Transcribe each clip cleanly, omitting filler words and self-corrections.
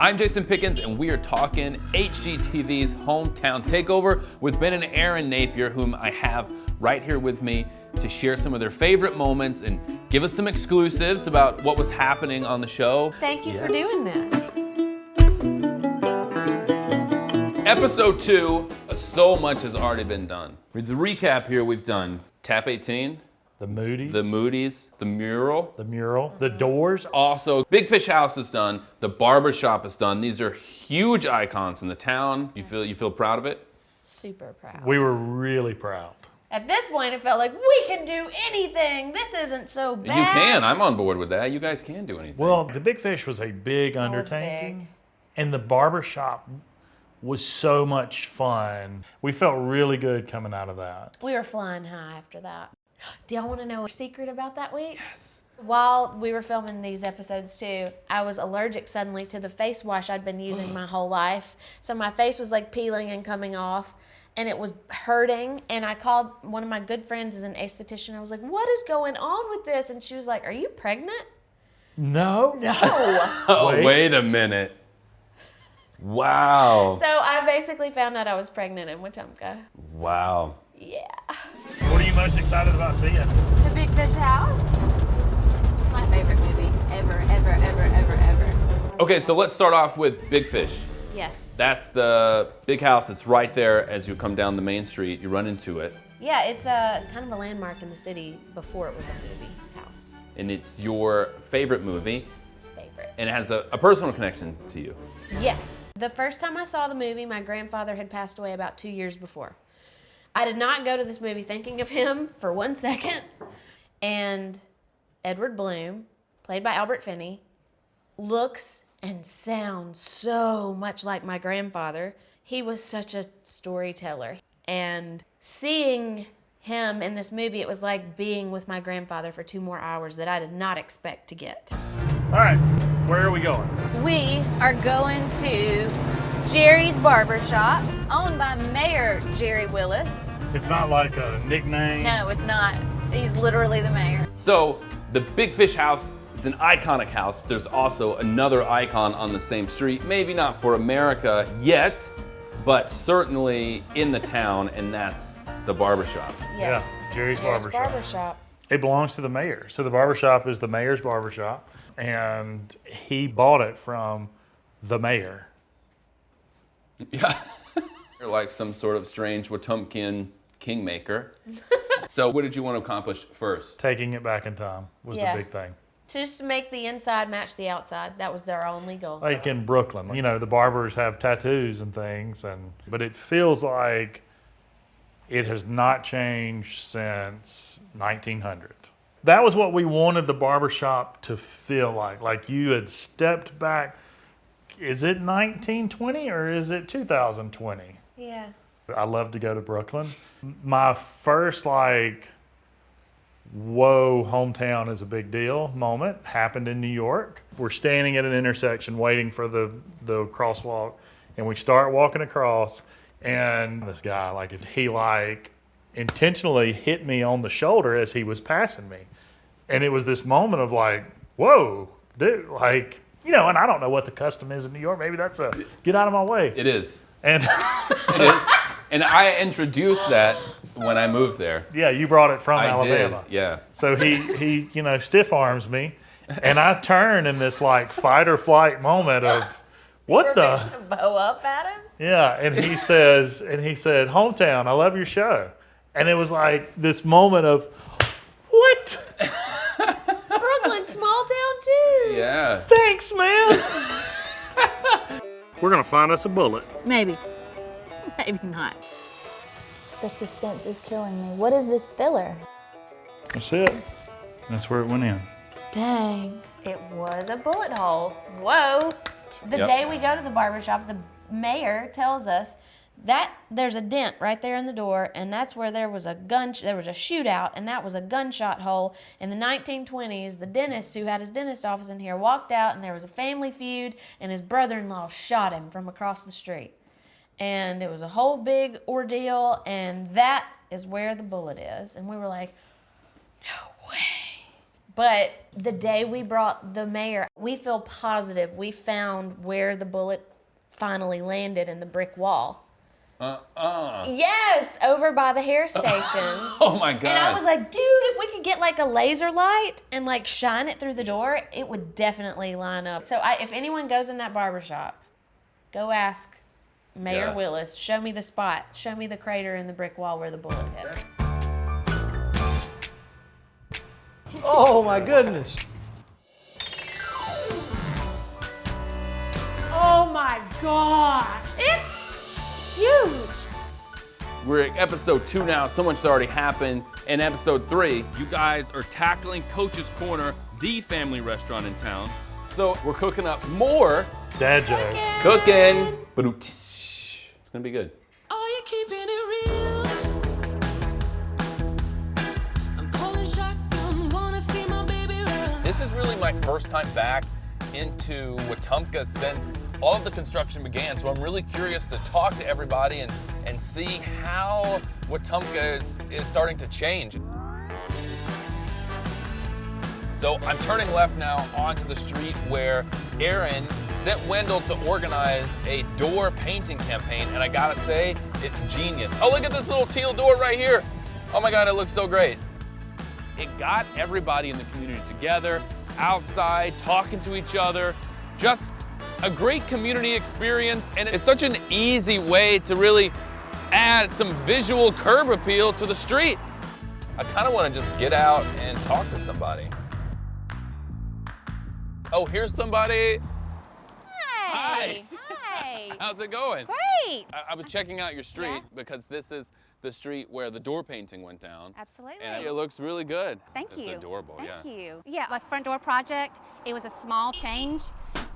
I'm Jason Pickens, and we are talking HGTV's Home Town Takeover with Ben and Erin Napier, whom I have right here with me to share some of their favorite moments and give us some exclusives about what was happening on the show. Thank you for doing this. Episode 2, so much has already been done. As a recap here, we've done Tap 18, The Moody's. the mural. The doors. Also, Big Fish House is done. The Barber Shop is done. These are huge icons in the town. You feel proud of it? Super proud. We were really proud. At this point, it felt like we can do anything. This isn't so bad. You can. I'm on board with that. You guys can do anything. Well, the Big Fish was a big was undertaking. big. And the Barber Shop was so much fun. We felt really good coming out of that. We were flying high after that. Do y'all want to know a secret about that week? Yes. While we were filming these episodes too, I was allergic suddenly to the face wash I'd been using my whole life. So my face was like peeling and coming off, and it was hurting. And I called one of my good friends as an esthetician. I was like, "What is going on with this?" And she was like, "Are you pregnant?" No. Oh, wait a minute. Wow. So I basically found out I was pregnant in Wetumpka. Wow. Yeah. What are you most excited about seeing? The Big Fish House. It's my favorite movie ever, ever, ever, ever, ever. Okay, so let's start off with Big Fish. Yes. That's the big house. It's right there as you come down the main street. You run into it. Yeah, it's a kind of a landmark in the city before it was a movie house. And it's your favorite movie. Favorite. And it has a personal connection to you. Yes. The first time I saw the movie, my grandfather had passed away about 2 years before. I did not go to this movie thinking of him for 1 second. And Edward Bloom, played by Albert Finney, looks and sounds so much like my grandfather. He was such a storyteller. And seeing him in this movie, it was like being with my grandfather for 2 more hours that I did not expect to get. All right, where are we going? We are going to Jerry's Barber Shop, owned by Mayor Jerry Willis. It's not like a nickname. No, it's not. He's literally the mayor. So the Big Fish House is an iconic house. There's also another icon on the same street, maybe not for America yet, but certainly in the town, and that's the Barber Shop. Yes. Yeah, Jerry's Barber Shop. Barber Shop. It belongs to the mayor. So the barber shop is the mayor's barber shop, and he bought it from the mayor. Yeah. You're like some sort of strange Wetumpkian kingmaker. So what did you want to accomplish first? Taking it back in time was Yeah. the big thing. Just to make the inside match the outside. That was their only goal. Like in Brooklyn, you know, the barbers have tattoos and things, but it feels like it has not changed since 1900. That was what we wanted the barbershop to feel like. Like you had stepped back. Is it 1920 or is it 2020? Yeah. I love to go to Brooklyn. My first whoa, hometown is a big deal moment happened in New York. We're standing at an intersection waiting for the crosswalk, and we start walking across, and this guy, if he intentionally hit me on the shoulder as he was passing me. And it was this moment of whoa, dude, and I don't know what the custom is in New York. Maybe that's a get out of my way. It is. And It is. And I introduced that when I moved there. yeah, you brought it from I Alabama. did, yeah. So he stiff arms me, and I turn in this fight or flight moment of what We're the fixing to bow up at him. yeah, and he said, "Hometown, I love your show," and it was this moment of what? Brooklyn, small town too. Yeah. Thanks, man. We're gonna find us a bullet. Maybe. Maybe not. The suspense is killing me. What is this filler? That's it. That's where it went in. Dang. It was a bullet hole. Whoa. The Yep. day we go to the barbershop, the mayor tells us that there's a dent right there in the door, and that's where there was a shootout, and that was a gunshot hole. In the 1920s, the dentist who had his dentist office in here walked out, and there was a family feud, and his brother-in-law shot him from across the street. And it was a whole big ordeal, and that is where the bullet is. And we were like, no way. But the day we brought the mayor, we feel positive we found where the bullet finally landed in the brick wall. Yes, over by the hair stations. Oh my God. And I was like, dude, if we could get like a laser light and like shine it through the door, it would definitely line up. So if anyone goes in that barber shop, go ask Mayor Willis, show me the spot, show me the crater in the brick wall where the bullet hit. Oh my goodness. Oh my gosh. It's huge. We're at episode 2 now. So much's already happened. In episode 3, you guys are tackling Coach's Corner, the family restaurant in town. So we're cooking up more Dad jokes. cooking. It's gonna be good. Are you keeping it real? I'm calling shotgun, wanna see my baby run. This is really my first time back into Wetumpka since all of the construction began, so I'm really curious to talk to everybody and see how Wetumpka is starting to change. So I'm turning left now onto the street where Erin sent Wendell to organize a door painting campaign, and I gotta say, it's genius. Oh, look at this little teal door right here. Oh my God, it looks so great. It got everybody in the community together, outside, talking to each other, just a great community experience, and it's such an easy way to really add some visual curb appeal to the street. I kind of want to just get out and talk to somebody. Oh, here's somebody. Hey. How's it going? Great. I was checking out your street because this is the street where the door painting went down. Absolutely. And it looks really good. Thank you. It's adorable, Thank you. Yeah, the front door project, it was a small change,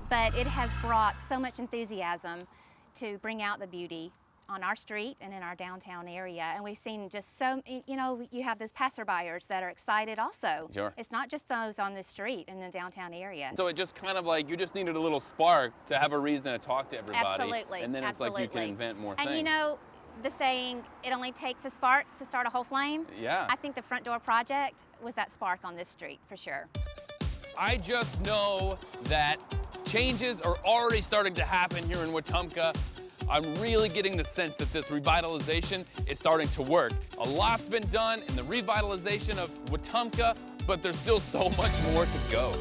but it has brought so much enthusiasm to bring out the beauty on our street and in our downtown area. And we've seen just so, you know, you have those passerbyers that are excited also. Sure. It's not just those on the street in the downtown area. So it just kind of like, you just needed a little spark to have a reason to talk to everybody. Absolutely. And then it's like you can invent more things. And you know, the saying, it only takes a spark to start a whole flame. Yeah. I think the front door project was that spark on this street, for sure. I just know that changes are already starting to happen here in Wetumpka. I'm really getting the sense that this revitalization is starting to work. A lot's been done in the revitalization of Wetumpka, but there's still so much more to go.